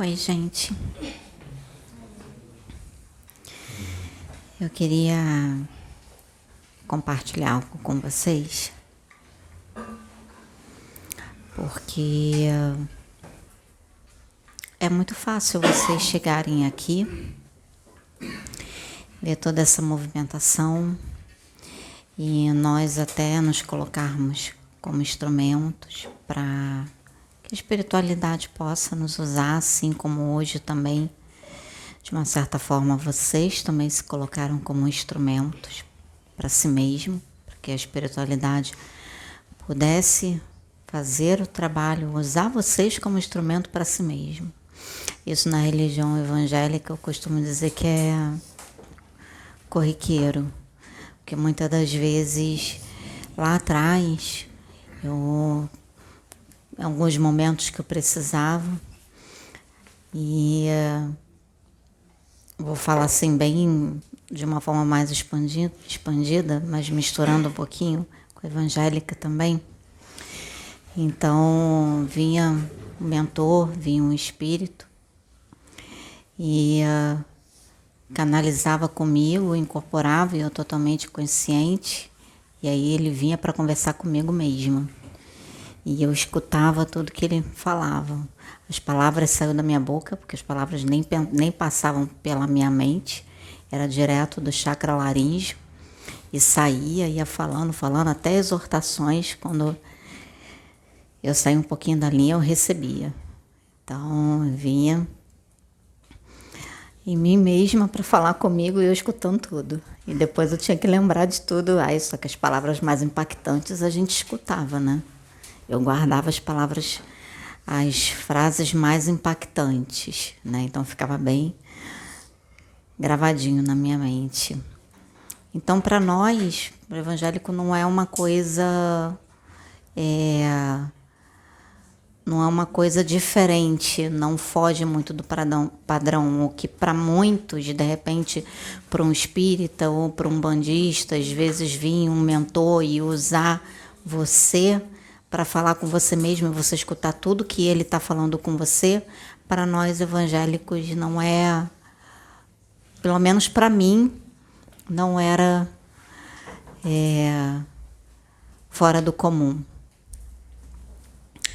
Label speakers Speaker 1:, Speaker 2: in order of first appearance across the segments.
Speaker 1: Oi, gente. Eu queria compartilhar algo com vocês, porque é muito fácil vocês chegarem aqui, ver toda essa movimentação e nós até nos colocarmos como instrumentos para que a espiritualidade possa nos usar, assim como hoje também, de uma certa forma, vocês também se colocaram como instrumentos para si mesmo, para que a espiritualidade pudesse fazer o trabalho, usar vocês como instrumento para si mesmo. Isso na religião evangélica eu costumo dizer que é corriqueiro, porque muitas das vezes lá atrás, em alguns momentos que eu precisava, e vou falar assim bem de uma forma mais expandida, mas misturando um pouquinho com a evangélica também. Então vinha um mentor, vinha um espírito e canalizava comigo, incorporava, e eu totalmente consciente, e aí ele vinha para conversar comigo mesmo. E eu escutava tudo que ele falava. As palavras saíam da minha boca, porque as palavras nem passavam pela minha mente. Era direto do chakra laríngeo. E ia falando, até exortações. Quando eu saía um pouquinho da linha, eu recebia. Então, eu vinha em mim mesma para falar comigo e eu escutando tudo. E depois eu tinha que lembrar de tudo. Só que as palavras mais impactantes a gente escutava, né? Eu guardava as frases mais impactantes, né? Então ficava bem gravadinho na minha mente. Então, para nós, o evangélico não é uma coisa, não é uma coisa diferente, não foge muito do padrão, o que para muitos, de repente, para um espírita ou para um bandista, às vezes vinha um mentor e usar você para falar com você mesmo e você escutar tudo que ele está falando com você. Para nós evangélicos não é, pelo menos para mim, não era fora do comum.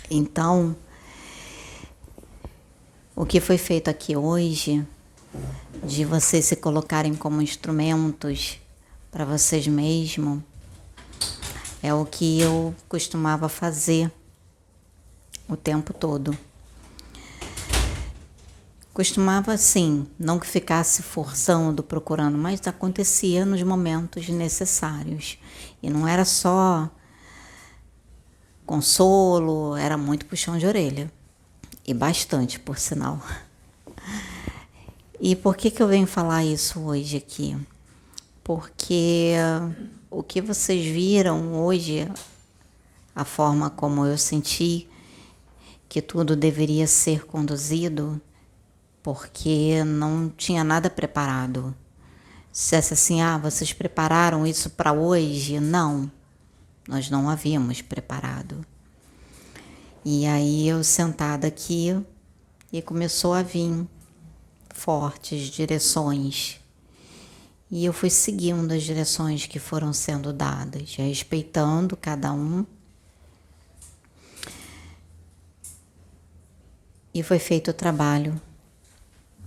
Speaker 1: Então, o que foi feito aqui hoje, de vocês se colocarem como instrumentos para vocês mesmos, é o que eu costumava fazer o tempo todo. Costumava, assim, não que ficasse forçando, procurando, mas acontecia nos momentos necessários. E não era só consolo, era muito puxão de orelha. E bastante, por sinal. E por que eu venho falar isso hoje aqui? Porque o que vocês viram hoje, a forma como eu senti que tudo deveria ser conduzido, porque não tinha nada preparado. Se dissesse assim, vocês prepararam isso para hoje? Não, nós não havíamos preparado. E aí eu sentada aqui e começou a vir fortes direções. E eu fui seguindo as direções que foram sendo dadas, respeitando cada um. E foi feito o trabalho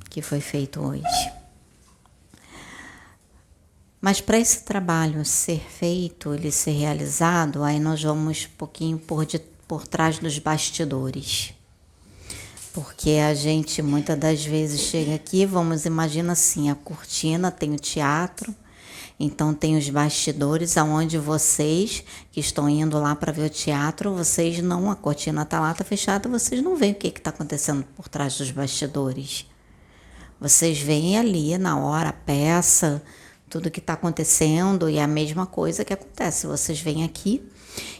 Speaker 1: que foi feito hoje. Mas para esse trabalho ser feito, ele ser realizado, aí nós vamos um pouquinho por trás dos bastidores. Porque a gente muitas das vezes chega aqui, imagina assim, a cortina, tem o teatro, então tem os bastidores, aonde vocês que estão indo lá para ver o teatro, vocês não, a cortina está lá, está fechada, vocês não veem o que está acontecendo por trás dos bastidores. Vocês veem ali na hora a peça, tudo que está acontecendo, e é a mesma coisa que acontece. Vocês vêm aqui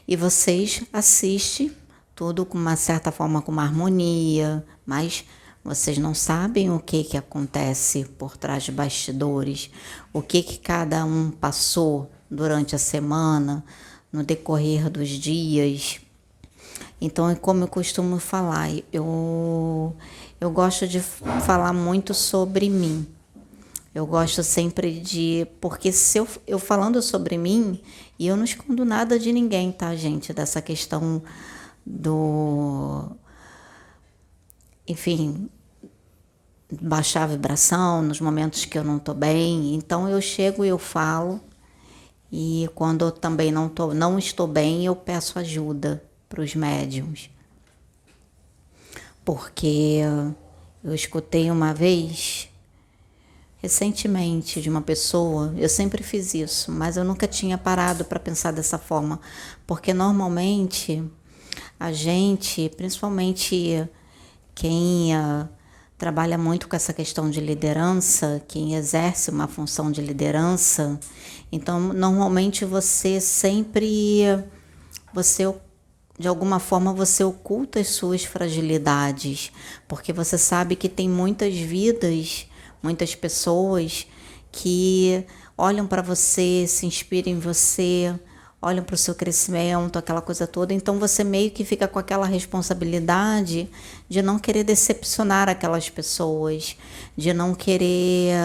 Speaker 1: e vocês assistem tudo com uma certa forma, com uma harmonia, mas vocês não sabem o que acontece por trás de bastidores, o que cada um passou durante a semana, no decorrer dos dias. Então, é como eu costumo falar, eu gosto de falar muito sobre mim. Eu gosto sempre de... Porque se eu falando sobre mim, e eu não escondo nada de ninguém, tá, gente? Dessa questão do... Enfim, baixar a vibração nos momentos que eu não tô bem. Então, eu chego e eu falo. E quando eu também não estou bem, eu peço ajuda para os médiums. Porque eu escutei uma vez, recentemente, de uma pessoa, eu sempre fiz isso, mas eu nunca tinha parado para pensar dessa forma. Porque normalmente a gente, principalmente quem trabalha muito com essa questão de liderança, quem exerce uma função de liderança, então normalmente você de alguma forma você oculta as suas fragilidades, porque você sabe que tem muitas vidas, muitas pessoas que olham para você, se inspiram em você, olham para o seu crescimento, aquela coisa toda. Então você meio que fica com aquela responsabilidade de não querer decepcionar aquelas pessoas, de não querer,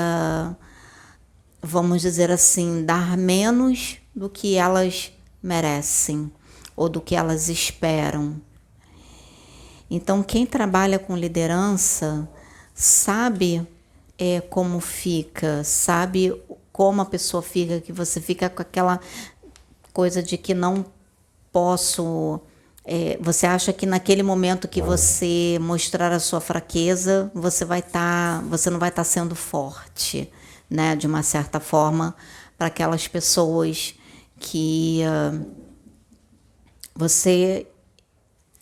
Speaker 1: vamos dizer assim, dar menos do que elas merecem ou do que elas esperam. Então, quem trabalha com liderança sabe como fica, sabe como a pessoa fica, que você fica com aquela coisa de que não posso. Você acha que naquele momento que você mostrar a sua fraqueza, você não vai estar sendo forte, né? De uma certa forma, para aquelas pessoas que você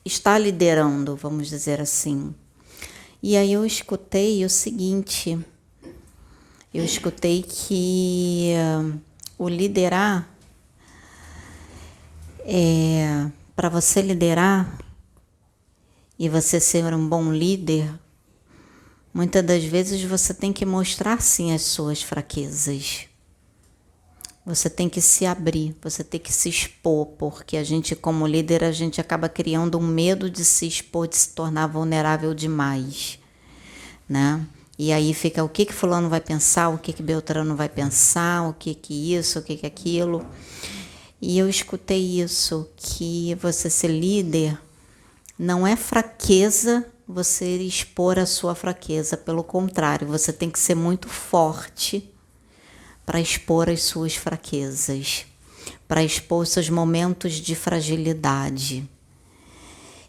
Speaker 1: está liderando, vamos dizer assim. E aí eu escutei o seguinte, eu escutei que o liderar, para você liderar e você ser um bom líder, muitas das vezes você tem que mostrar sim as suas fraquezas. Você tem que se abrir, você tem que se expor, porque a gente como líder, a gente acaba criando um medo de se expor, de se tornar vulnerável demais, né? E aí fica o que fulano vai pensar, o que Beltrano vai pensar, o que isso, o que aquilo. E eu escutei isso, que você ser líder não é fraqueza você expor a sua fraqueza, pelo contrário, você tem que ser muito forte para expor as suas fraquezas, para expor seus momentos de fragilidade.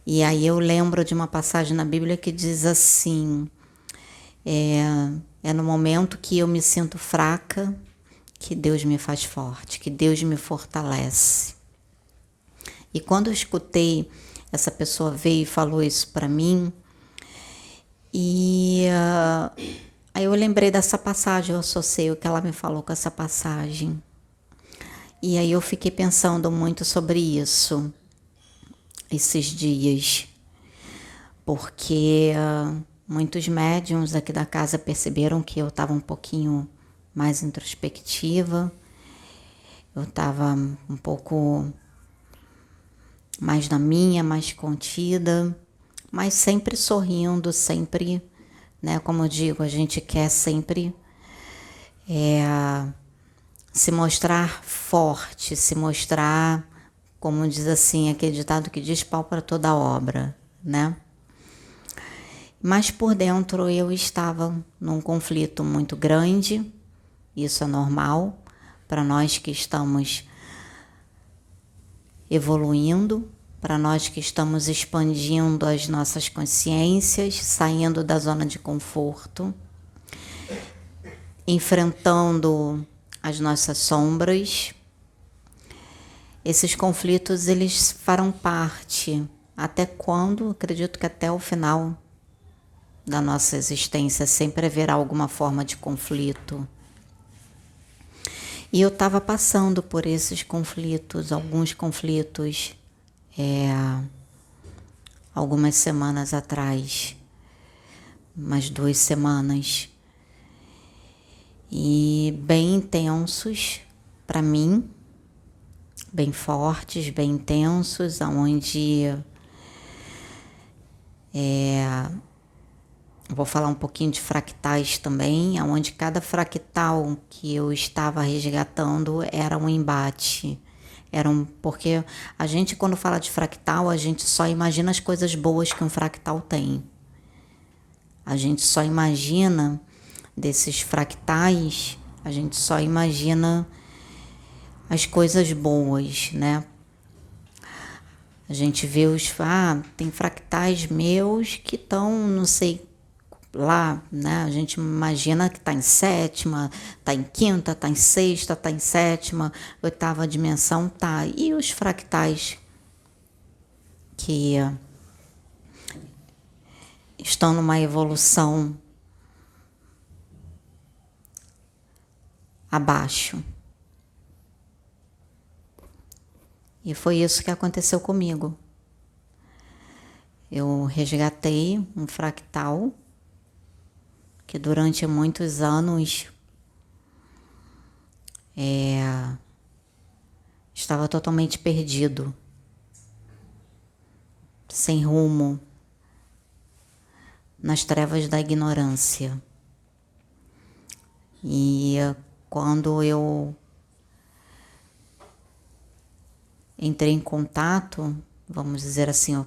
Speaker 1: E aí eu lembro de uma passagem na Bíblia que diz assim, é no momento que eu me sinto fraca que Deus me faz forte, que Deus me fortalece. E quando eu escutei, essa pessoa veio e falou isso para mim, e aí eu lembrei dessa passagem, eu associei o que ela me falou com essa passagem. E aí eu fiquei pensando muito sobre isso esses dias, porque muitos médiums aqui da casa perceberam que eu estava um pouquinho mais introspectiva, eu estava um pouco mais na minha, mais contida, mas sempre sorrindo, sempre, né? Como eu digo, a gente quer sempre se mostrar forte, se mostrar, como diz assim, aquele ditado que diz pau para toda obra, né? Mas por dentro eu estava num conflito muito grande, isso é normal para nós que estamos evoluindo, para nós que estamos expandindo as nossas consciências, saindo da zona de conforto, enfrentando as nossas sombras. Esses conflitos, eles farão parte até quando? Acredito que até o final da nossa existência sempre haverá alguma forma de conflito. E eu estava passando por esses conflitos, alguns conflitos, algumas semanas atrás, umas 2 semanas, e bem intensos para mim, bem fortes, bem intensos, onde Vou falar um pouquinho de fractais também, onde cada fractal que eu estava resgatando era um embate. Porque a gente, quando fala de fractal, a gente só imagina as coisas boas que um fractal tem. A gente só imagina desses fractais, a gente só imagina as coisas boas, né? A gente vê tem fractais meus que estão, não sei, lá, né? A gente imagina que está em sétima, está em quinta, está em sexta, está em sétima, oitava dimensão, tá. E os fractais que estão numa evolução abaixo. E foi isso que aconteceu comigo. Eu resgatei um fractal que durante muitos anos estava totalmente perdido, sem rumo, nas trevas da ignorância. E quando eu entrei em contato, vamos dizer assim,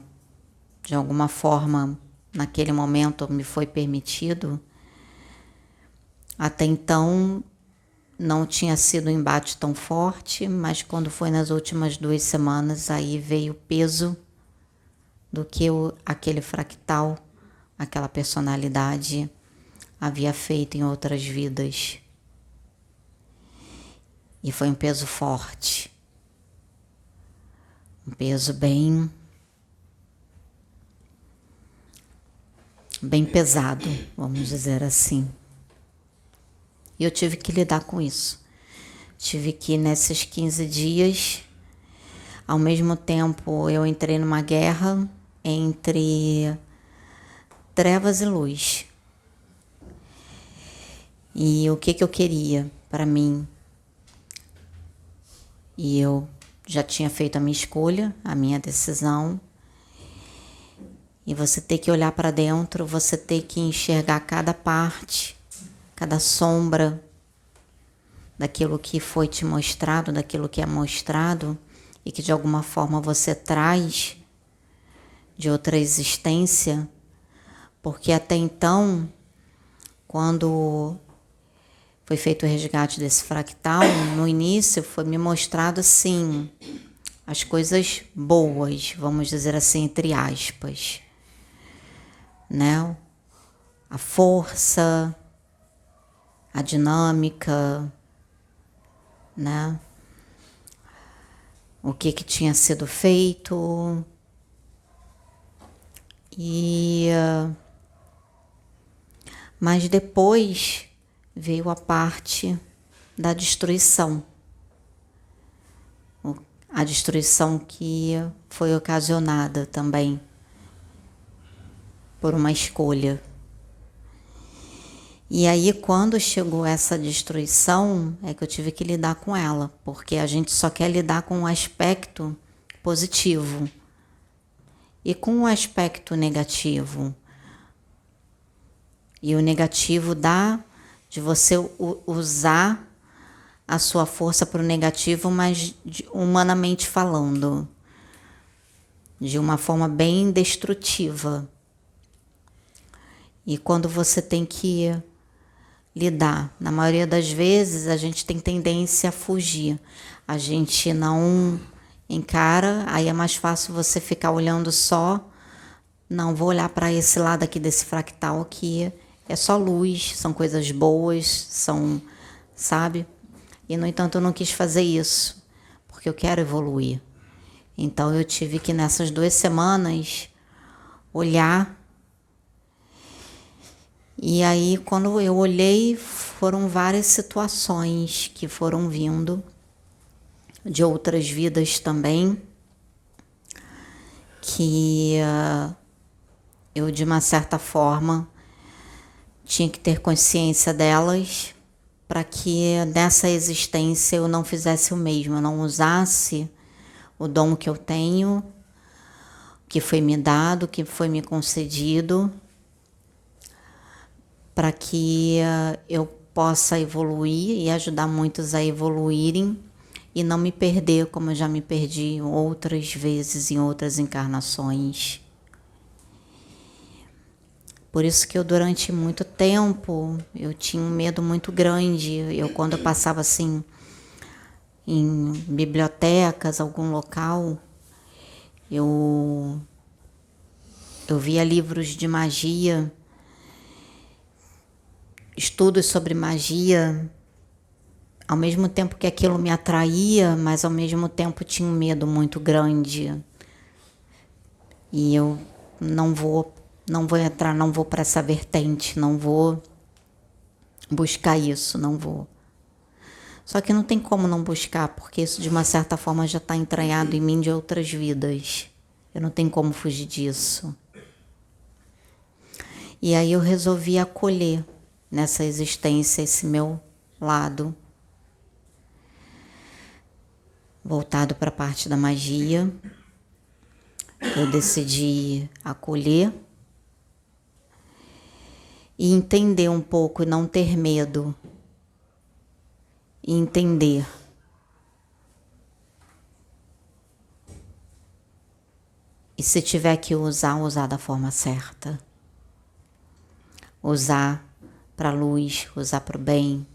Speaker 1: de alguma forma, naquele momento me foi permitido. Até então não tinha sido um embate tão forte, mas quando foi nas últimas 2 semanas, aí veio o peso do que aquele fractal, aquela personalidade havia feito em outras vidas. E foi um peso forte. Um peso bem pesado, vamos dizer assim. E eu tive que lidar com isso. Tive que, nesses 15 dias, ao mesmo tempo eu entrei numa guerra entre trevas e luz. E o que eu queria para mim? E eu já tinha feito a minha escolha, a minha decisão. E você ter que olhar para dentro, você ter que enxergar cada parte, cada sombra daquilo que foi te mostrado, daquilo que é mostrado e que de alguma forma você traz de outra existência, porque até então, quando foi feito o resgate desse fractal, no início foi me mostrado assim, as coisas boas, vamos dizer assim, entre aspas, né? A força, a dinâmica, né? O que tinha sido feito. Mas depois veio a parte da destruição. A destruição que foi ocasionada também por uma escolha. E aí, quando chegou essa destruição, é que eu tive que lidar com ela, porque a gente só quer lidar com o aspecto positivo e com o aspecto negativo. E o negativo dá de você usar a sua força para o negativo, mas humanamente falando, de uma forma bem destrutiva. E quando você tem que lidar, na maioria das vezes a gente tem tendência a fugir. A gente não encara, aí é mais fácil você ficar olhando só. Não, vou olhar para esse lado aqui desse fractal que é só luz, são coisas boas, são, sabe? E, no entanto, eu não quis fazer isso, porque eu quero evoluir. Então, eu tive que, nessas 2 semanas, olhar. E aí, quando eu olhei, foram várias situações que foram vindo, de outras vidas também, que eu, de uma certa forma, tinha que ter consciência delas, para que nessa existência eu não fizesse o mesmo, eu não usasse o dom que eu tenho que foi me dado, que foi me concedido, para que eu possa evoluir e ajudar muitos a evoluírem e não me perder como eu já me perdi outras vezes em outras encarnações. Por isso que eu, durante muito tempo, eu tinha um medo muito grande. Quando eu passava assim em bibliotecas, algum local, eu via livros de magia, estudos sobre magia, ao mesmo tempo que aquilo me atraía, mas ao mesmo tempo tinha um medo muito grande. E eu não vou entrar, não vou para essa vertente, não vou buscar isso, não vou. Só que não tem como não buscar, porque isso de uma certa forma já está entranhado em mim de outras vidas. Eu não tenho como fugir disso. E aí eu resolvi acolher nessa existência esse meu lado voltado para a parte da magia. Eu decidi acolher e entender um pouco e não ter medo. E entender. E se tiver que usar da forma certa. Usar para a luz, usar para o bem,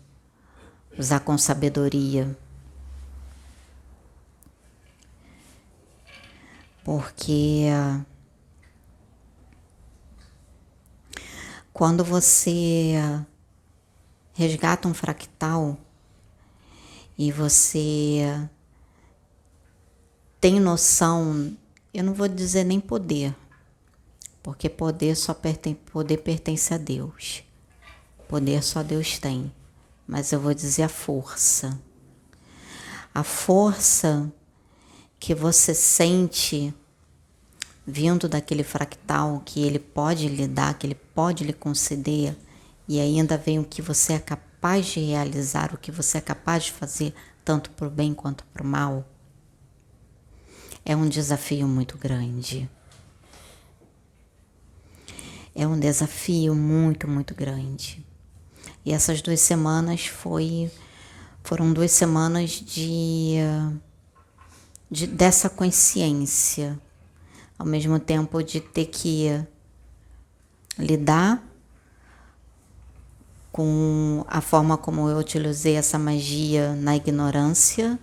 Speaker 1: usar com sabedoria. Porque quando você resgata um fractal e você tem noção, eu não vou dizer nem poder, porque poder pertence a Deus. Poder só Deus tem, mas eu vou dizer a força. A força que você sente vindo daquele fractal que ele pode lhe dar, que ele pode lhe conceder, e ainda vem o que você é capaz de realizar, o que você é capaz de fazer, tanto para o bem quanto para o mal, é um desafio muito grande. É um desafio muito, muito grande. E essas 2 semanas foram 2 semanas dessa consciência, ao mesmo tempo de ter que lidar com a forma como eu utilizei essa magia na ignorância,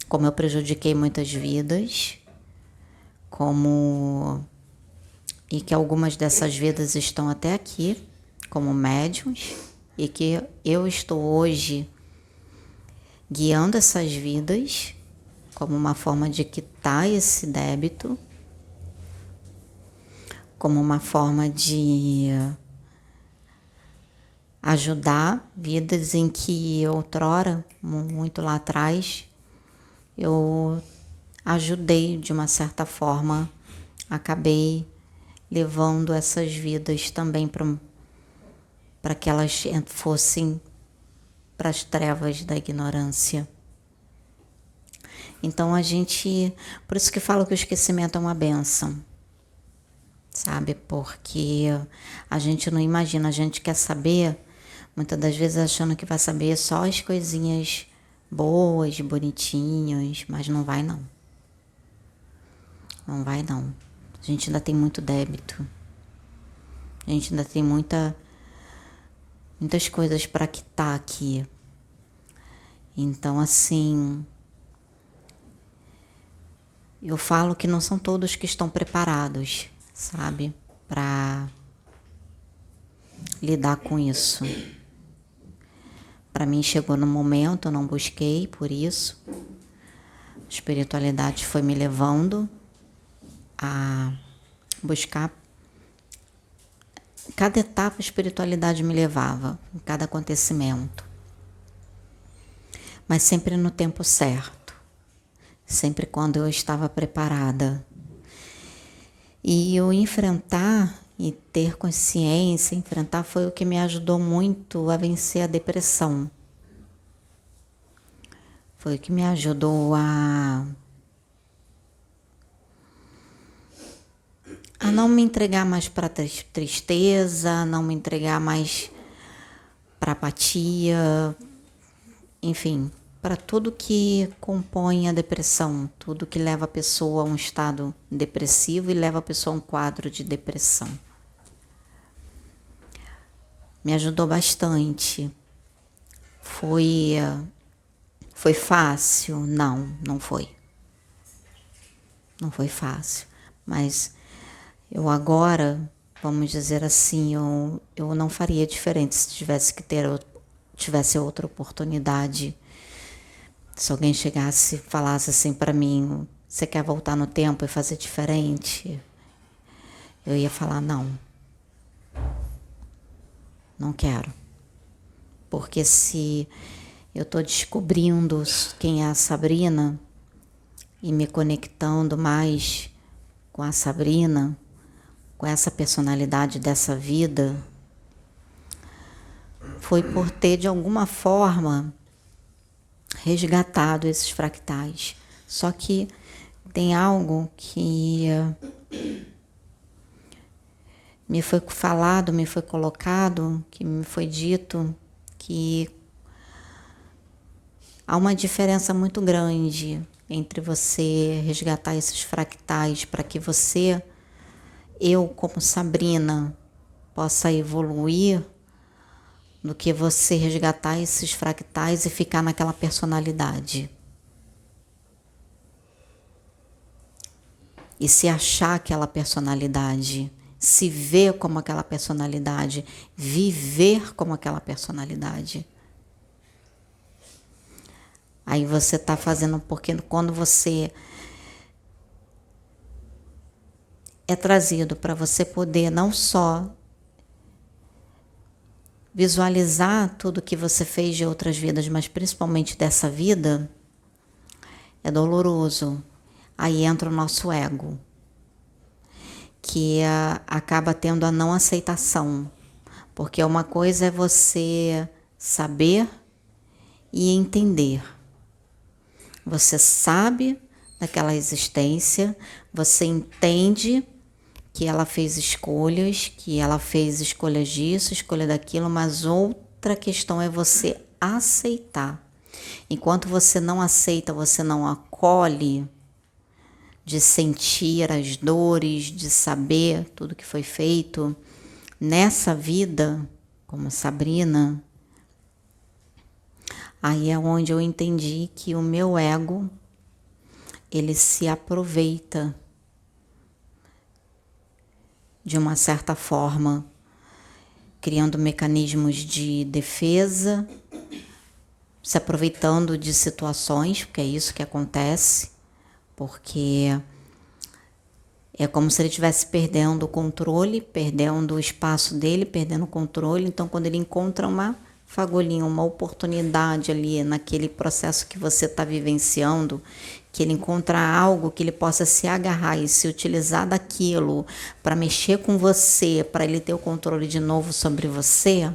Speaker 1: como eu prejudiquei muitas vidas, e que algumas dessas vidas estão até aqui como médiuns, e que eu estou hoje guiando essas vidas como uma forma de quitar esse débito, como uma forma de ajudar vidas em que outrora, muito lá atrás, eu ajudei de uma certa forma, acabei levando essas vidas também para que elas fossem para as trevas da ignorância. Então por isso que falo que o esquecimento é uma bênção, sabe? Porque a gente não imagina, a gente quer saber, muitas das vezes achando que vai saber só as coisinhas boas, bonitinhas, mas não vai não. Não vai não. A gente ainda tem muito débito. A gente ainda tem muitas coisas para quitar aqui. Então, assim, eu falo que não são todos que estão preparados, sabe, para lidar com isso. Para mim chegou no momento, eu não busquei por isso. A espiritualidade foi me levando a buscar. Cada etapa a espiritualidade me levava, em cada acontecimento. Mas sempre no tempo certo. Sempre quando eu estava preparada. E eu enfrentar e ter consciência, enfrentar foi o que me ajudou muito a vencer a depressão. Foi o que me ajudou a a não me entregar mais para tristeza, a não me entregar mais para apatia, enfim, para tudo que compõe a depressão, tudo que leva a pessoa a um estado depressivo e leva a pessoa a um quadro de depressão. Me ajudou bastante. Foi fácil? Não foi. Não foi fácil, mas eu agora, vamos dizer assim, eu não faria diferente se tivesse outra oportunidade. Se alguém chegasse e falasse assim para mim, você quer voltar no tempo e fazer diferente? Eu ia falar não quero. Porque se eu estou descobrindo quem é a Sabrina e me conectando mais com a Sabrina, com essa personalidade dessa vida, foi por ter de alguma forma resgatado esses fractais. Só que tem algo que me foi falado, me foi colocado, que me foi dito, que há uma diferença muito grande entre você resgatar esses fractais para que eu como Sabrina, possa evoluir, do que você resgatar esses fractais e ficar naquela personalidade. E se achar aquela personalidade, se ver como aquela personalidade, viver como aquela personalidade. Aí você está fazendo, porque quando você é trazido para você poder não só visualizar tudo que você fez de outras vidas, mas principalmente dessa vida, é doloroso. Aí entra o nosso ego, que acaba tendo a não aceitação. Porque uma coisa é você saber e entender. Você sabe daquela existência, você entende que ela fez escolhas disso, escolha daquilo, mas outra questão é você aceitar. Enquanto você não aceita, você não acolhe, de sentir as dores, de saber tudo que foi feito nessa vida, como Sabrina, aí é onde eu entendi que o meu ego, ele se aproveita de uma certa forma, criando mecanismos de defesa, se aproveitando de situações, porque é isso que acontece, porque é como se ele estivesse perdendo o controle, perdendo o espaço dele, perdendo o controle. Então, quando ele encontra uma fagulhinha, uma oportunidade ali naquele processo que você está vivenciando, que ele encontra algo que ele possa se agarrar e se utilizar daquilo para mexer com você, para ele ter o controle de novo sobre você,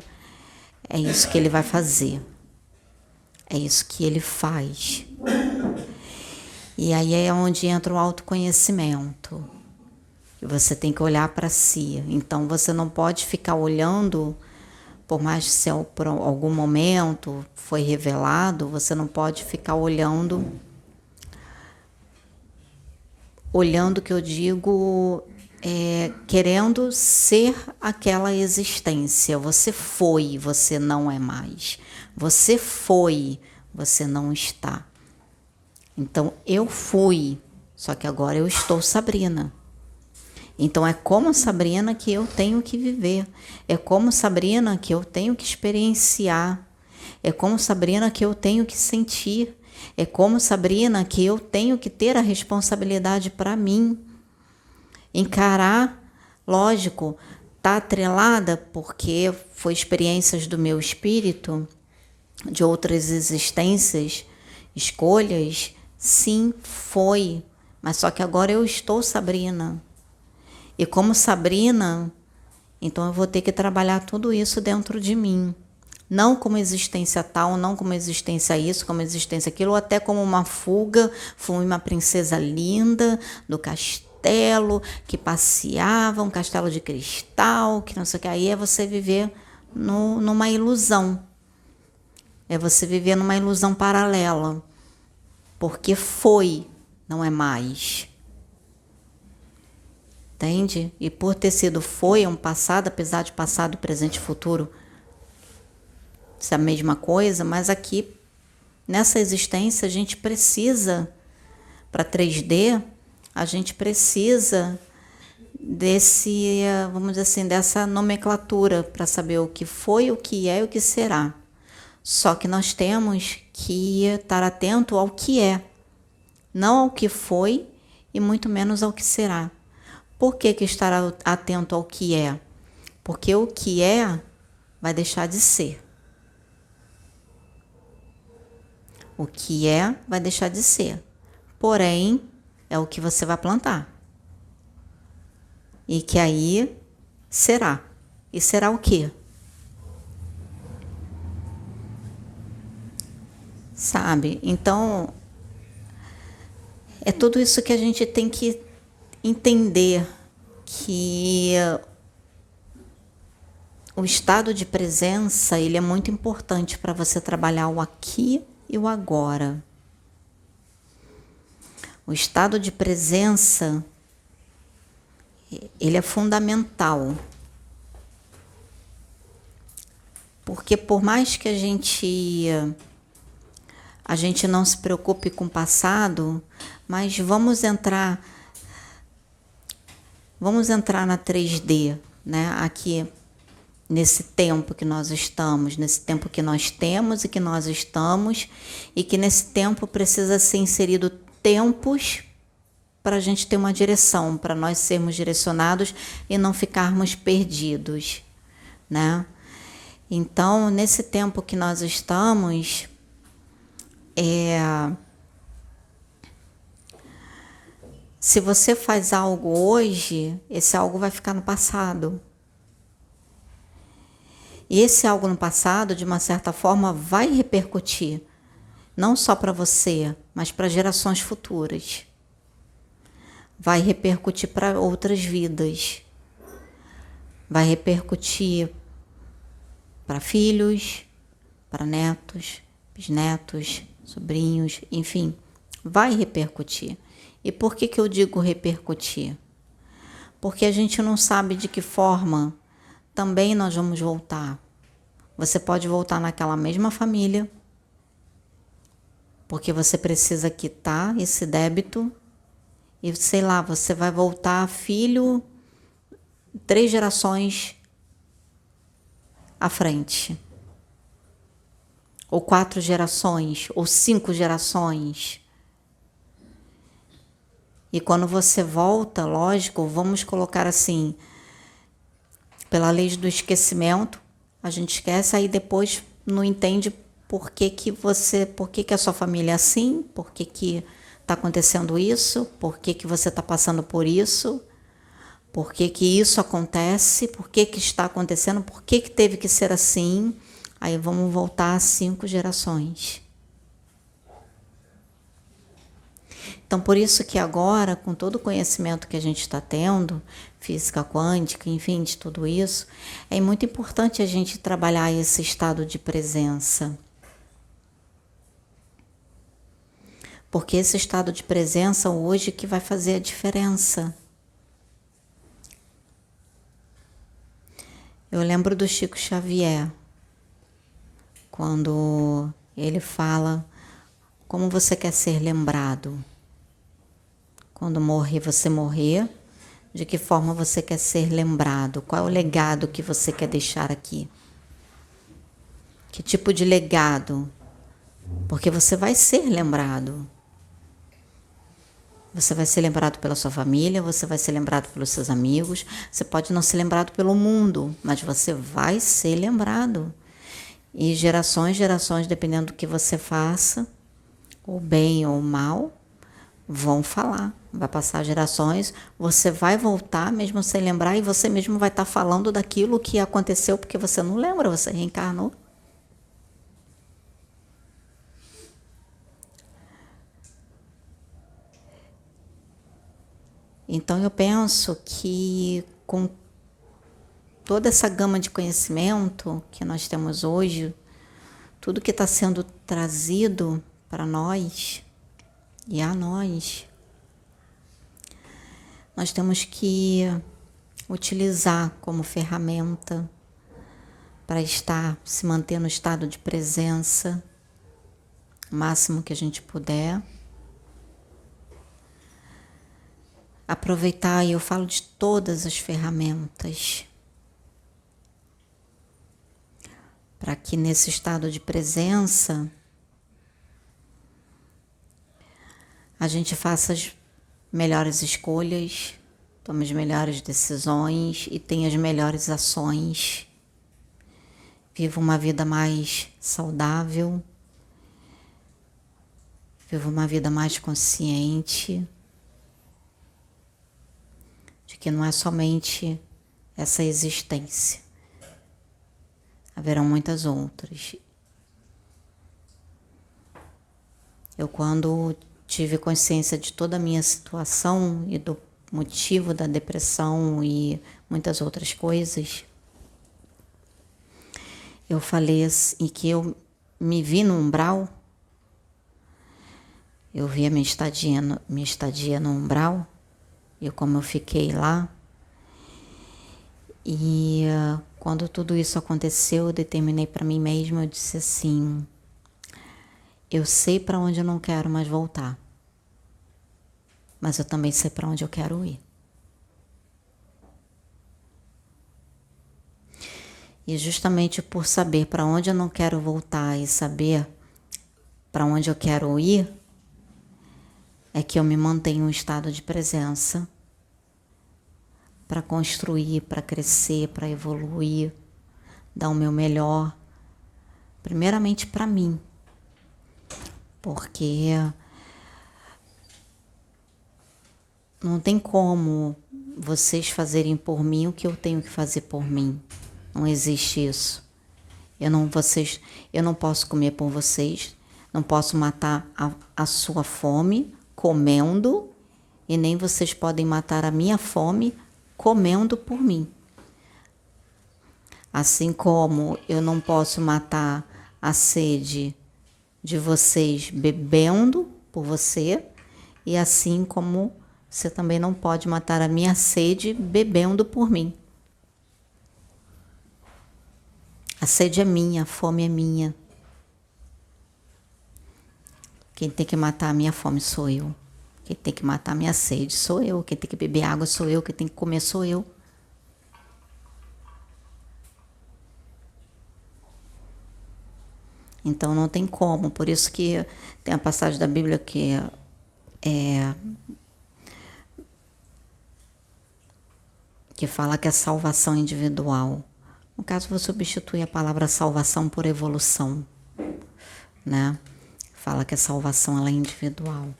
Speaker 1: é isso que ele vai fazer. É isso que ele faz. E aí é onde entra o autoconhecimento. Você tem que olhar para si. Então você não pode ficar olhando, por mais que por algum momento foi revelado, você não pode ficar olhando que eu digo, querendo ser aquela existência. Você foi, você não é mais. Você foi, você não está. Então eu fui, só que agora eu estou Sabrina. Então é como Sabrina que eu tenho que viver. É como Sabrina que eu tenho que experienciar. É como Sabrina que eu tenho que sentir. É como Sabrina que eu tenho que ter a responsabilidade para mim. Encarar, lógico, tá atrelada porque foi experiências do meu espírito, de outras existências, escolhas. Sim, foi. Mas só que agora eu estou Sabrina. E como Sabrina, então eu vou ter que trabalhar tudo isso dentro de mim. Não como existência tal, não como existência isso, como existência aquilo, ou até como uma fuga. Fui uma princesa linda do castelo, castelo, que passeava, um castelo de cristal, que não sei o que. Aí é você viver numa ilusão. É você viver numa ilusão paralela. Porque foi, não é mais. Entende? E por ter sido foi, é um passado, apesar de passado, presente e futuro ser a mesma coisa, mas aqui, nessa existência, a gente precisa, para 3D, a gente precisa desse, vamos dizer assim, dessa nomenclatura para saber o que foi, o que é e o que será. Só que nós temos que estar atento ao que é, não ao que foi e muito menos ao que será. Por que estar atento ao que é? Porque o que é vai deixar de ser. O que é vai deixar de ser. Porém, é o que você vai plantar. E que aí será. E será o quê? Sabe? Então, é tudo isso que a gente tem que entender, que o estado de presença, ele é muito importante para você trabalhar o aqui e o agora. O estado de presença, ele é fundamental. Porque por mais que a gente não se preocupe com o passado, mas vamos entrar na 3D, né? Aqui nesse tempo que nós estamos, nesse tempo que nós temos e que nós estamos, e que nesse tempo precisa ser inserido tempos para a gente ter uma direção, para nós sermos direcionados e não ficarmos perdidos, né? Então, nesse tempo que nós estamos, se você faz algo hoje, esse algo vai ficar no passado. E esse algo no passado, de uma certa forma, vai repercutir, não só para você, mas para gerações futuras. Vai repercutir para outras vidas. Vai repercutir para filhos, para netos, bisnetos, sobrinhos, enfim, vai repercutir. E por que eu digo repercutir? Porque a gente não sabe de que forma também nós vamos voltar. Você pode voltar naquela mesma família, porque você precisa quitar esse débito, e sei lá, você vai voltar filho 3 gerações à frente. Ou 4 gerações, ou 5 gerações. E quando você volta, lógico, vamos colocar assim, pela lei do esquecimento, a gente esquece, aí depois não entende por que a sua família é assim, por que está acontecendo isso, por que você está passando por isso, por que isso acontece, por que está acontecendo, por que teve que ser assim. Aí vamos voltar a 5 gerações. Então, por isso que agora, com todo o conhecimento que a gente está tendo, física quântica, enfim, de tudo isso, é muito importante a gente trabalhar esse estado de presença. Porque esse estado de presença hoje que vai fazer a diferença. Eu lembro do Chico Xavier, quando ele fala como você quer ser lembrado. Quando você morrer, de que forma você quer ser lembrado? Qual é o legado que você quer deixar aqui? Que tipo de legado? Porque você vai ser lembrado. Você vai ser lembrado pela sua família, você vai ser lembrado pelos seus amigos, você pode não ser lembrado pelo mundo, mas você vai ser lembrado. E gerações, dependendo do que você faça, ou bem ou mal, vão falar. Vai passar gerações, você vai voltar mesmo sem lembrar, e você mesmo vai estar falando daquilo que aconteceu porque você não lembra, você reencarnou. Então eu penso que com toda essa gama de conhecimento que nós temos hoje, tudo que está sendo trazido para nós e a nós temos que utilizar como ferramenta para se manter no estado de presença o máximo que a gente puder. Aproveitar, e eu falo de todas as ferramentas, para que nesse estado de presença a gente faça as melhores escolhas, tome as melhores decisões e tenha as melhores ações. Viva uma vida mais saudável, viva uma vida mais consciente, de que não é somente essa existência. Haverão muitas outras. Eu, quando tive consciência de toda a minha situação e do motivo da depressão e muitas outras coisas, eu falei assim, que eu me vi no umbral, eu vi a minha estadia no umbral, e como eu fiquei lá. E quando tudo isso aconteceu, eu determinei para mim mesma, eu disse assim, eu sei para onde eu não quero mais voltar, mas eu também sei para onde eu quero ir. E justamente por saber para onde eu não quero voltar e saber para onde eu quero ir, é que eu me mantenho em um estado de presença para construir, para crescer, para evoluir, dar o meu melhor, primeiramente para mim, porque não tem como vocês fazerem por mim o que eu tenho que fazer por mim. Não existe isso. Eu não posso comer por vocês, não posso matar a sua fome comendo, e nem vocês podem matar a minha fome comendo por mim. Assim como eu não posso matar a sede de vocês bebendo por você, e assim como você também não pode matar a minha sede bebendo por mim. A sede é minha, a fome é minha. Quem tem que matar a minha fome sou eu. Quem tem que matar a minha sede sou eu. Quem tem que beber água sou eu. Quem tem que comer sou eu. Então não tem como. Por isso que tem a passagem da Bíblia que fala que é salvação individual. No caso, vou substituir a palavra salvação por evolução, né? Fala que a salvação ela é individual,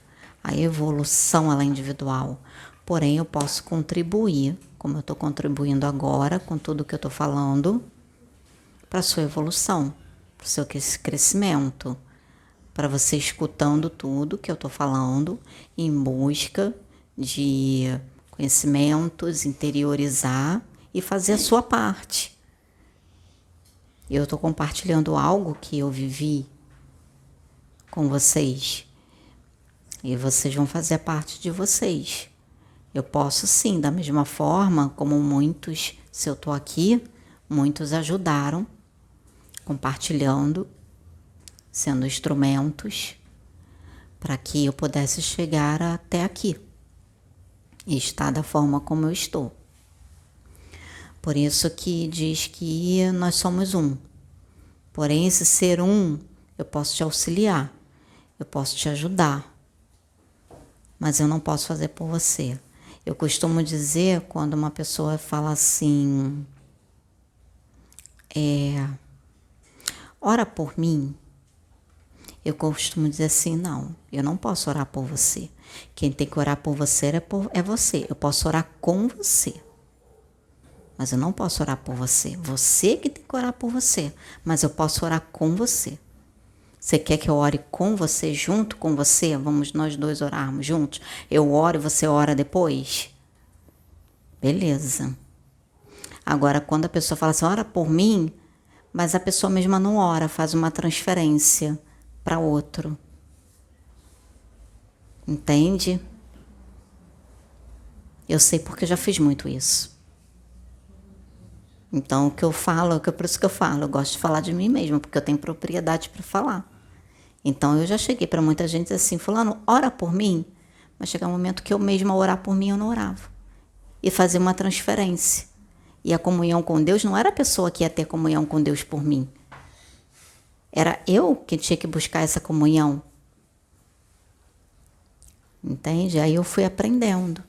Speaker 1: a evolução ela é individual. Porém, eu posso contribuir, como eu estou contribuindo agora, com tudo que eu estou falando, para a sua evolução, para o seu crescimento, para você escutando tudo que eu estou falando, em busca de conhecimentos, interiorizar e fazer a sua parte. Eu estou compartilhando algo que eu vivi com vocês e vocês vão fazer a parte de vocês. Eu posso sim, da mesma forma como muitos, se eu estou aqui, muitos ajudaram, compartilhando, sendo instrumentos para que eu pudesse chegar até aqui e estar da forma como eu estou. Por isso que diz que nós somos um. Porém, esse ser um, eu posso te auxiliar, eu posso te ajudar, mas eu não posso fazer por você. Eu costumo dizer, quando uma pessoa fala assim, ora por mim, eu costumo dizer assim, não, eu não posso orar por você. Quem tem que orar por você é você. Eu posso orar com você, mas eu não posso orar por você. Você que tem que orar por você, mas eu posso orar com você. Você quer que eu ore com você, junto com você? Vamos nós dois orarmos juntos? Eu oro e você ora depois? Beleza. Agora, quando a pessoa fala assim, ora por mim, mas a pessoa mesma não ora, faz uma transferência para outro. Entende? Eu sei porque eu já fiz muito isso. Então, o que eu falo, por isso que eu falo, eu gosto de falar de mim mesma, porque eu tenho propriedade para falar. Então, eu já cheguei para muita gente assim, fulano, ora por mim, mas chega um momento que eu mesma orar por mim, eu não orava. E fazer uma transferência. E a comunhão com Deus não era a pessoa que ia ter comunhão com Deus por mim. Era eu que tinha que buscar essa comunhão. Entende? Aí eu fui aprendendo.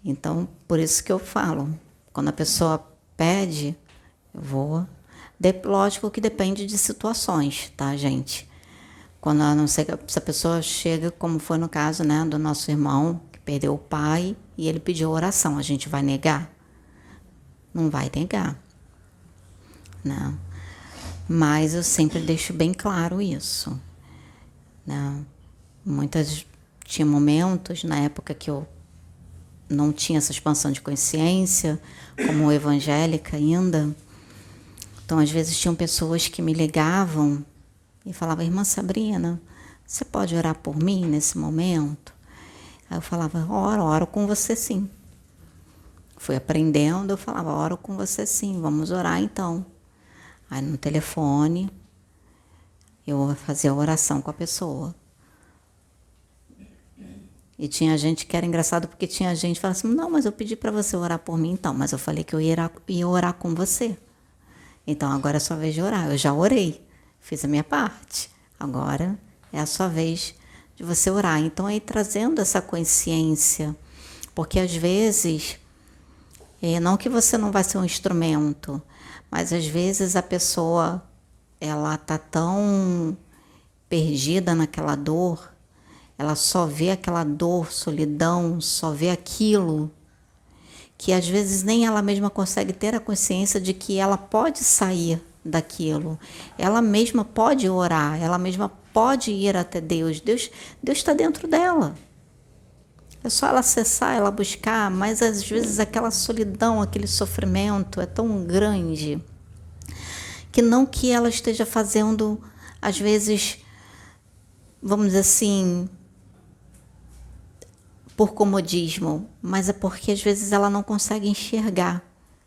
Speaker 1: Então, por isso que eu falo, quando a pessoa pede, eu vou. Lógico que depende de situações, tá, gente? Quando a não sei se a pessoa chega, como foi no caso, né, do nosso irmão, que perdeu o pai, e ele pediu oração, a gente vai negar? Não vai negar, né? Mas eu sempre deixo bem claro isso, né? Tinha momentos na época que eu não tinha essa expansão de consciência, como evangélica ainda. Então, às vezes, tinham pessoas que me ligavam e falavam, irmã Sabrina, você pode orar por mim nesse momento? Aí eu falava, oro com você sim. Fui aprendendo, eu falava, oro com você sim, vamos orar então. Aí no telefone, eu fazia a oração com a pessoa. E tinha gente que era engraçado, porque tinha gente que falava assim, não, mas eu pedi para você orar por mim então, mas eu falei que eu ia orar com você. Então agora é a sua vez de orar. Eu já orei, fiz a minha parte. Agora é a sua vez de você orar. Então aí trazendo essa consciência, porque às vezes, não que você não vai ser um instrumento, mas às vezes a pessoa, ela tá tão perdida naquela dor, ela só vê aquela dor, solidão, só vê aquilo, que às vezes nem ela mesma consegue ter a consciência de que ela pode sair daquilo. Ela mesma pode orar, ela mesma pode ir até Deus. Deus está dentro dela. É só ela acessar, ela buscar, mas às vezes aquela solidão, aquele sofrimento é tão grande que não que ela esteja fazendo, às vezes, vamos dizer assim, por comodismo, mas é porque às vezes ela não consegue enxergar,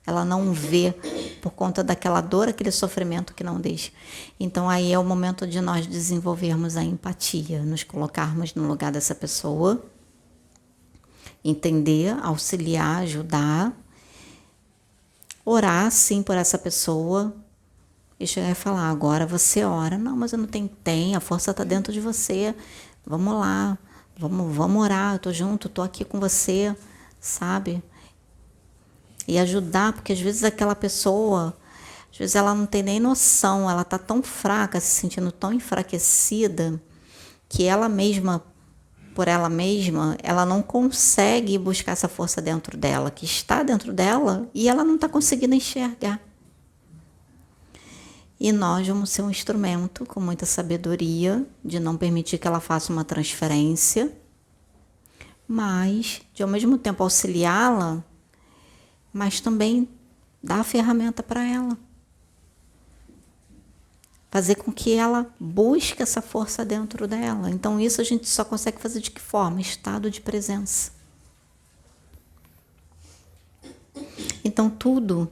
Speaker 1: ela não vê por conta daquela dor, aquele sofrimento que não deixa. Então aí é o momento de nós desenvolvermos a empatia, nos colocarmos no lugar dessa pessoa, entender, auxiliar, ajudar, orar sim por essa pessoa e chegar e falar, agora você ora. Não, mas eu não tenho, a força está dentro de você, vamos lá. Vamos orar, eu tô junto, tô aqui com você, sabe? E ajudar, porque às vezes aquela pessoa, às vezes ela não tem nem noção, ela tá tão fraca, se sentindo tão enfraquecida, que ela mesma, por ela mesma, ela não consegue buscar essa força dentro dela, que está dentro dela, e ela não tá conseguindo enxergar. E nós vamos ser um instrumento com muita sabedoria de não permitir que ela faça uma transferência, mas de ao mesmo tempo auxiliá-la, mas também dar a ferramenta para ela. Fazer com que ela busque essa força dentro dela. Então isso a gente só consegue fazer de que forma? Estado de presença. Então tudo,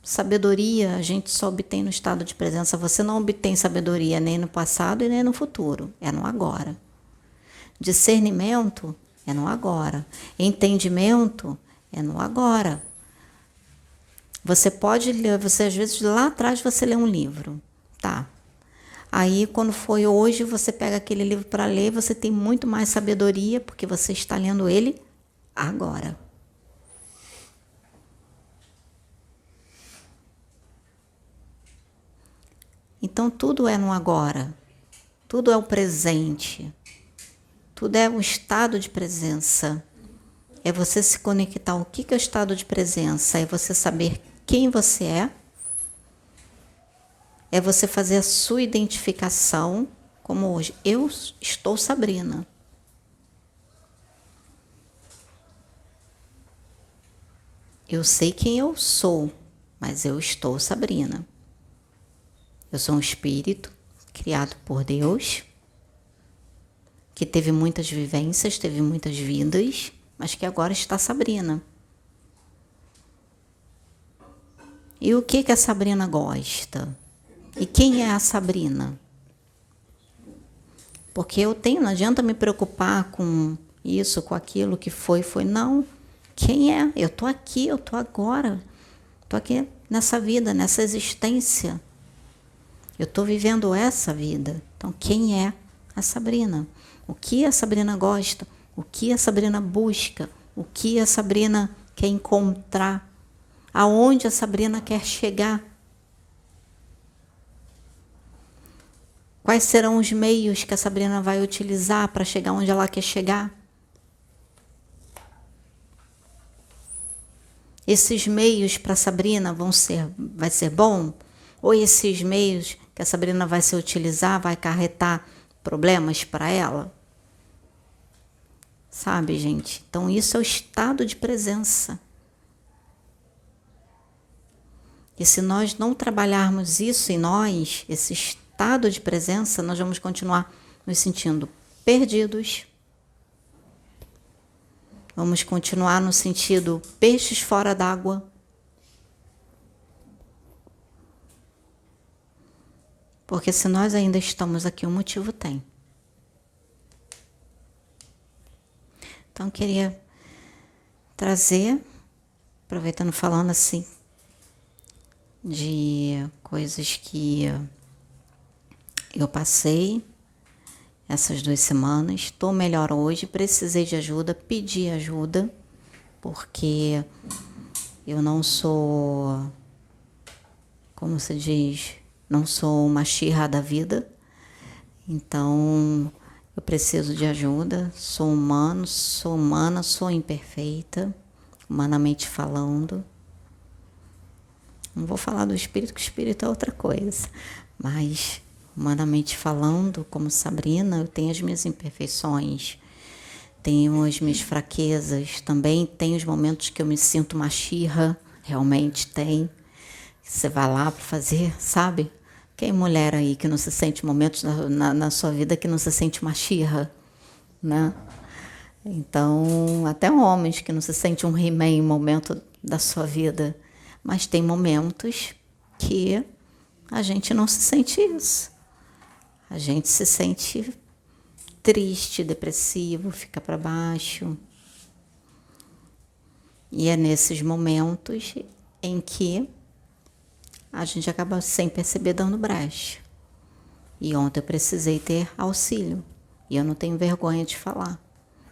Speaker 1: sabedoria, a gente só obtém no estado de presença. Você não obtém sabedoria nem no passado e nem no futuro. É no agora. Discernimento é no agora. Entendimento é no agora. Você pode ler, você às vezes lá atrás você lê um livro, tá? Aí quando foi hoje você pega aquele livro para ler, você tem muito mais sabedoria porque você está lendo ele agora. Então tudo é no agora, tudo é o presente, tudo é o estado de presença. É você se conectar. O que é o estado de presença? É você saber quem você é. É você fazer a sua identificação, como hoje. Eu estou Sabrina. Eu sei quem eu sou, mas eu estou Sabrina. Eu sou um espírito criado por Deus, que teve muitas vivências, teve muitas vidas, mas que agora está Sabrina. E o que a Sabrina gosta? E quem é a Sabrina? Porque não adianta me preocupar com isso, com aquilo que foi. Não. Quem é? Eu tô aqui, eu tô agora. Tô aqui nessa vida, nessa existência. Eu tô vivendo essa vida. Então, quem é a Sabrina? O que a Sabrina gosta? O que a Sabrina busca? O que a Sabrina quer encontrar? Aonde a Sabrina quer chegar? Quais serão os meios que a Sabrina vai utilizar para chegar onde ela quer chegar? Esses meios para a Sabrina vai ser bom? Ou esses meios que a Sabrina vai se utilizar vai acarretar problemas para ela? Sabe, gente? Então isso é o estado de presença. E se nós não trabalharmos isso em nós, esse estado de presença, nós vamos continuar nos sentindo perdidos. Vamos continuar no sentido peixes fora d'água. Porque se nós ainda estamos aqui, um motivo tem. Então, eu queria trazer, aproveitando falando assim, de coisas que eu passei essas 2 semanas. Estou melhor hoje, precisei de ajuda, pedi ajuda, porque eu não sou, como se diz, não sou uma xirra da vida. Então, eu preciso de ajuda. Sou humano, sou humana, sou imperfeita, humanamente falando. Não vou falar do espírito, que o espírito é outra coisa. Mas, humanamente falando, como Sabrina, eu tenho as minhas imperfeições. Tenho as minhas fraquezas. Também tenho os momentos que eu me sinto uma xirra. Realmente tem. Você vai lá para fazer, sabe? Quem mulher aí que não se sente momentos na sua vida que não se sente uma xirra, né? Então, até homens que não se sente um He-Man em momento da sua vida. Mas tem momentos que a gente não se sente isso. A gente se sente triste, depressivo, fica para baixo. E é nesses momentos em que a gente acaba sem perceber dando brecha. E ontem eu precisei ter auxílio. E eu não tenho vergonha de falar.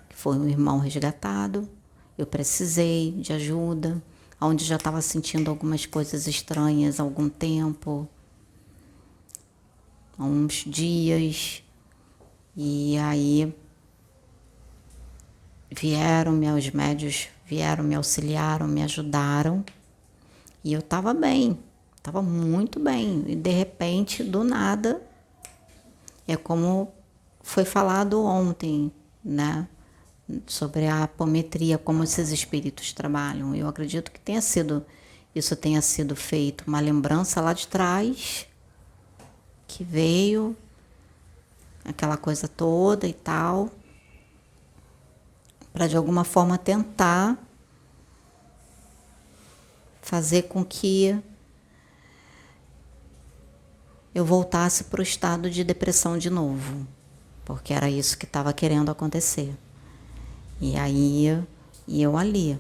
Speaker 1: Foi um irmão resgatado, eu precisei de ajuda, onde já estava sentindo algumas coisas estranhas há algum tempo, há uns dias. E aí os médios vieram, me auxiliaram, me ajudaram. E eu estava bem, estava muito bem. E de repente, do nada, é como foi falado ontem, né? Sobre a apometria, como esses espíritos trabalham. Eu acredito que isso tenha sido feito uma lembrança lá de trás, que veio aquela coisa toda e tal, para de alguma forma tentar fazer com que eu voltasse para o estado de depressão de novo, porque era isso que estava querendo acontecer. E aí, eu ali,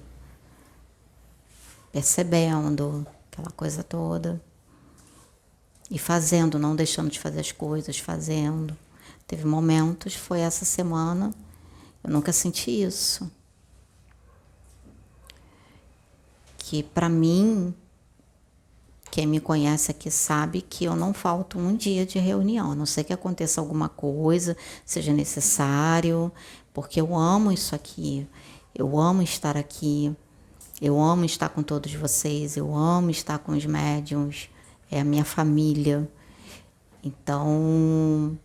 Speaker 1: percebendo aquela coisa toda, e fazendo, não deixando de fazer as coisas, fazendo. Teve momentos, foi essa semana, eu nunca senti isso. Que para mim, quem me conhece aqui sabe que eu não falto um dia de reunião, a não ser que aconteça alguma coisa, seja necessário, porque eu amo isso aqui, eu amo estar aqui, eu amo estar com todos vocês, eu amo estar com os médiuns, é a minha família. Então,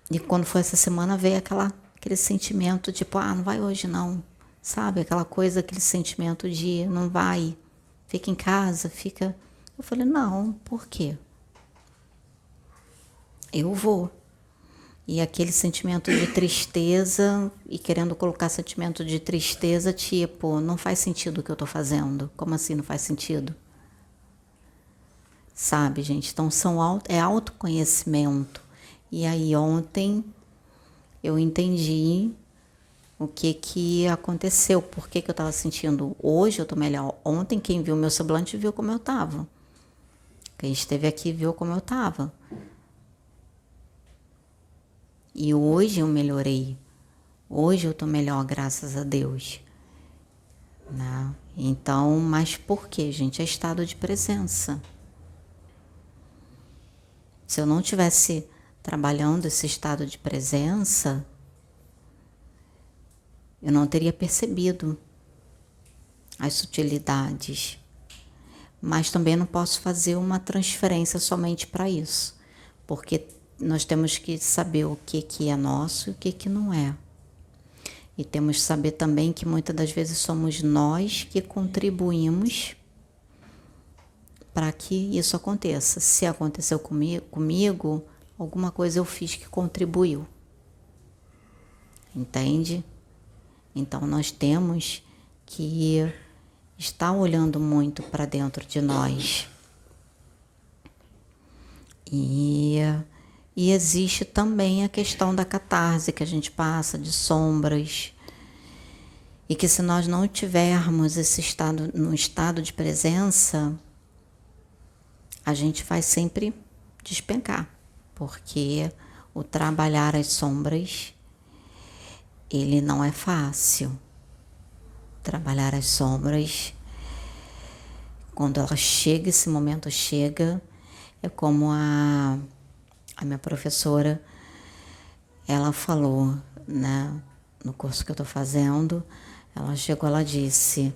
Speaker 1: e quando foi essa semana veio aquele sentimento tipo, não vai hoje não, sabe? Aquela coisa, aquele sentimento de não vai, fica em casa, fica... Eu falei, não, por quê? Eu vou. E aquele sentimento de tristeza, e querendo colocar sentimento de tristeza, tipo, não faz sentido o que eu tô fazendo. Como assim não faz sentido? Sabe, gente? Então é autoconhecimento. E aí ontem eu entendi o que aconteceu, por que eu tava sentindo. Hoje eu tô melhor. Ontem quem viu meu semblante viu como eu tava. Quem esteve aqui viu como eu tava. E hoje eu melhorei. Hoje eu tô melhor, graças a Deus. Né? Então, mas por quê, gente? É estado de presença. Se eu não tivesse trabalhando esse estado de presença, eu não teria percebido as sutilidades. Mas também não posso fazer uma transferência somente para isso, porque nós temos que saber o que é nosso e o que não é. E temos que saber também que muitas das vezes somos nós que contribuímos para que isso aconteça. Se aconteceu comigo, alguma coisa eu fiz que contribuiu. Entende? Então nós temos que estar olhando muito para dentro de nós. E existe também a questão da catarse que a gente passa, de sombras. E que se nós não tivermos esse estado, no estado de presença, a gente vai sempre despencar. Porque o trabalhar as sombras, ele não é fácil. Trabalhar as sombras, quando ela chega, esse momento chega, é como a minha professora, ela falou, né, no curso que eu estou fazendo, ela chegou, ela disse,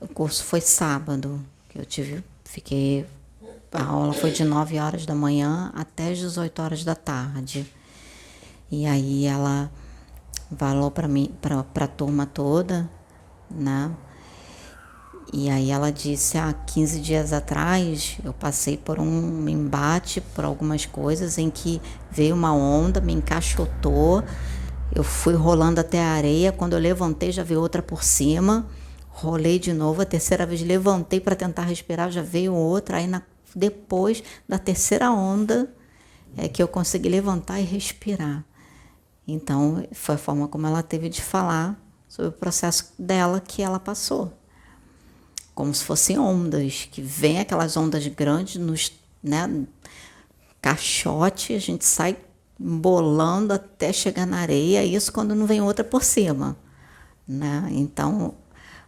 Speaker 1: o curso foi sábado, que eu fiquei, a aula foi de 9 horas da manhã até as 18 horas da tarde. E aí ela falou para mim, para a turma toda, né? E aí ela disse, 15 dias atrás eu passei por um embate, por algumas coisas em que veio uma onda, me encaixotou, eu fui rolando até a areia, quando eu levantei já veio outra por cima, rolei de novo, a terceira vez levantei para tentar respirar, já veio outra, aí depois da terceira onda é que eu consegui levantar e respirar. Então foi a forma como ela teve de falar sobre o processo dela que ela passou. Como se fossem ondas, que vem aquelas ondas grandes, né, caixote, a gente sai bolando até chegar na areia, isso quando não vem outra por cima. Né? Então,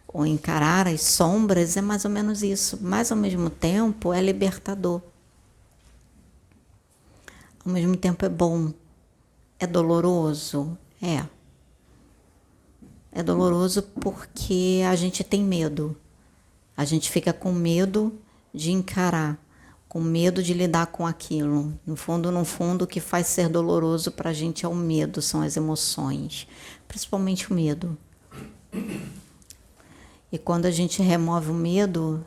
Speaker 1: o encarar as sombras é mais ou menos isso, mas ao mesmo tempo é libertador. Ao mesmo tempo é bom, é doloroso, é. É doloroso porque a gente tem medo. A gente fica com medo de encarar, com medo de lidar com aquilo. No fundo, o que faz ser doloroso para a gente é o medo, são as emoções, principalmente o medo. E quando a gente remove o medo,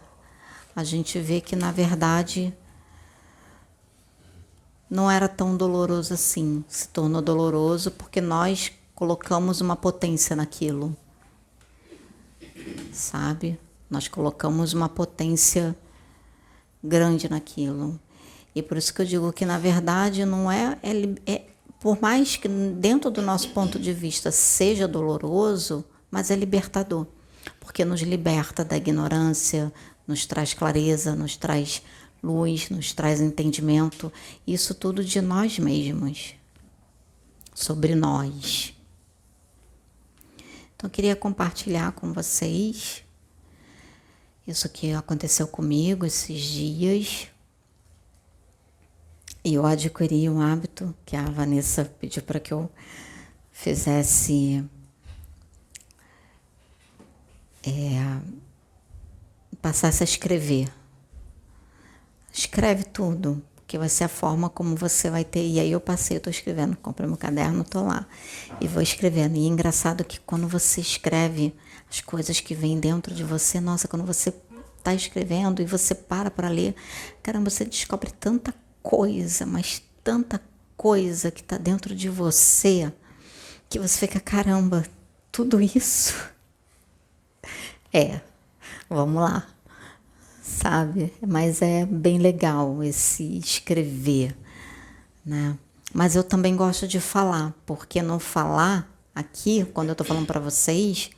Speaker 1: a gente vê que, na verdade, não era tão doloroso assim. Se tornou doloroso porque nós colocamos uma potência naquilo, sabe? Nós colocamos uma potência grande naquilo. E por isso que eu digo que, na verdade, não por mais que dentro do nosso ponto de vista seja doloroso, mas é libertador. Porque nos liberta da ignorância, nos traz clareza, nos traz luz, nos traz entendimento. Isso tudo de nós mesmos, sobre nós. Então, eu queria compartilhar com vocês isso que aconteceu comigo esses dias. E eu adquiri um hábito que a Vanessa pediu para que eu fizesse, passasse a escrever. Escreve tudo porque vai ser a forma como você vai ter. E aí eu passei, eu tô escrevendo, comprei meu caderno, tô lá e vou escrevendo. E é engraçado que quando você escreve as coisas que vêm dentro de você, nossa, quando você tá escrevendo e você para ler, caramba, você descobre tanta coisa, mas tanta coisa que tá dentro de você, que você fica, caramba, tudo isso? Vamos lá, sabe? Mas é bem legal esse escrever, né? Mas eu também gosto de falar, porque no falar aqui, quando eu tô falando para vocês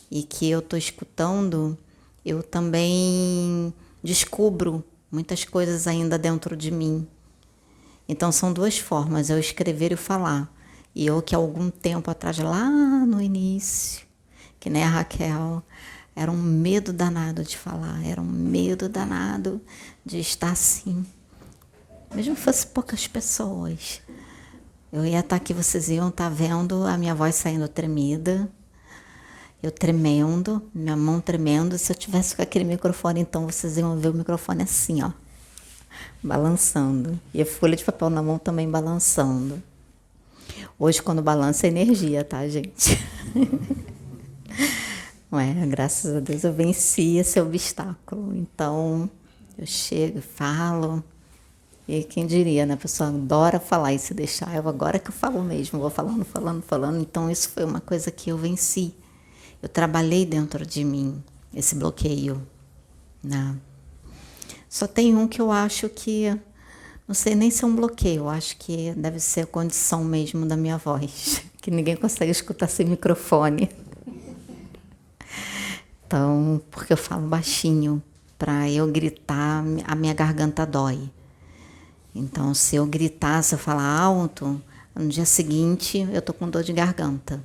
Speaker 1: e que eu tô escutando, eu também descubro muitas coisas ainda dentro de mim. Então são duas formas, eu escrever e falar. E eu que há algum tempo atrás, lá no início, que nem a Raquel, era um medo danado de falar, era um medo danado de estar assim. Mesmo que fosse poucas pessoas. Eu ia estar aqui, vocês iam estar vendo a minha voz saindo tremida, eu tremendo, minha mão tremendo. Se eu tivesse com aquele microfone, então vocês iam ver o microfone assim, ó, balançando. E a folha de papel na mão também balançando. Hoje, quando balança, é energia, tá, gente? Ué, graças a Deus eu venci esse obstáculo. Então, eu chego e falo. E quem diria, né? A pessoa adora falar e se deixar. Eu agora que eu falo mesmo, vou falando, falando, falando. Então, isso foi uma coisa que eu venci. Eu trabalhei dentro de mim, esse bloqueio, né? Só tem um que eu acho que, não sei nem se é um bloqueio, eu acho que deve ser a condição mesmo da minha voz, que ninguém consegue escutar sem microfone. Então, porque eu falo baixinho, para eu gritar, a minha garganta dói. Então, se eu gritar, se eu falar alto, no dia seguinte eu tô com dor de garganta.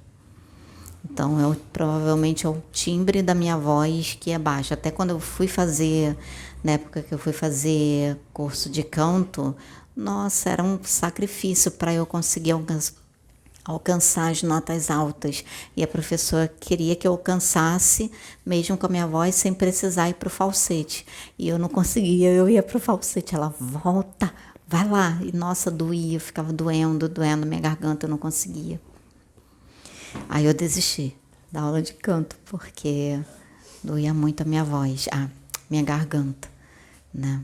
Speaker 1: Então, provavelmente é o timbre da minha voz que é baixo. Até quando eu fui fazer, na época que eu fui fazer curso de canto, nossa, era um sacrifício para eu conseguir alcançar as notas altas. E a professora queria que eu alcançasse, mesmo com a minha voz, sem precisar ir para o falsete. E eu não conseguia, eu ia para o falsete. Ela, volta, vai lá. E nossa, doía, ficava doendo, minha garganta, eu não conseguia. Aí eu desisti da aula de canto, porque doía muito a minha voz, minha garganta, né?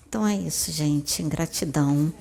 Speaker 1: Então é isso, gente. Gratidão.